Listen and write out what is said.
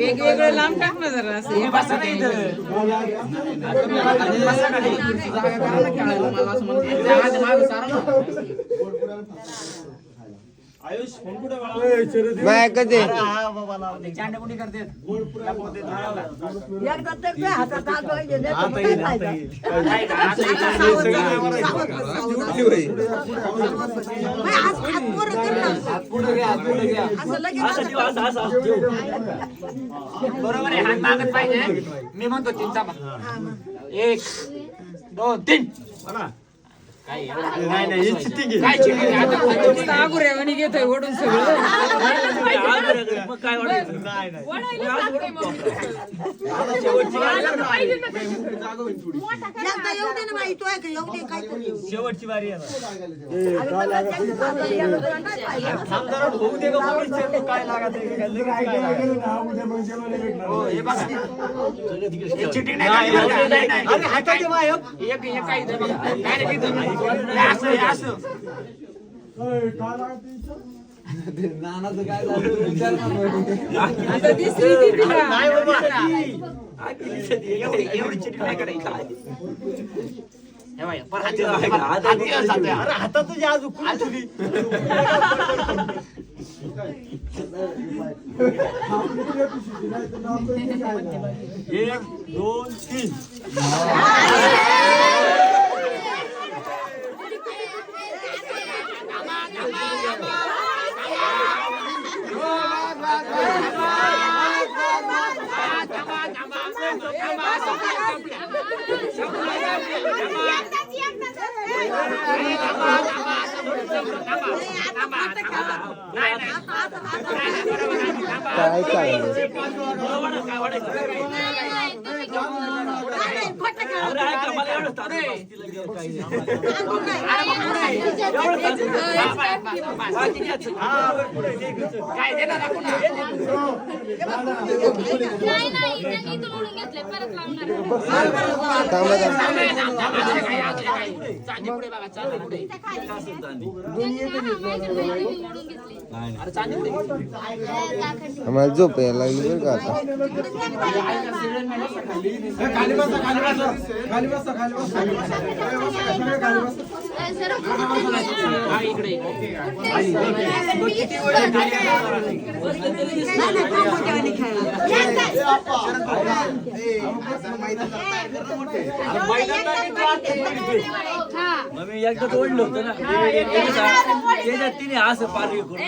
वेगवेगळं लांब टाक ना जरा असं आयुष फोन कुठे बाय कधी चांडकुडी करते बरोबर आहे. हात मागत पाहिजे. मी म्हणतो 3 चा 1 2 3 नाही चिटिंग आगुऱ्यावानी घेतोय ओढून सगळं काय शेवटची बारी आहे होऊ दे काय लागत नानाचं काय झालं विचार आता दिसली ती तिला एवढी चिटिंग नाही करायची हातात तुझी आज उकळी 1 2 3 काय काय आम्हाला झोप यायला लागली बरं का आता मी एकदा ओढलं होतं ना त्याच्यात तिने असं पाणी करून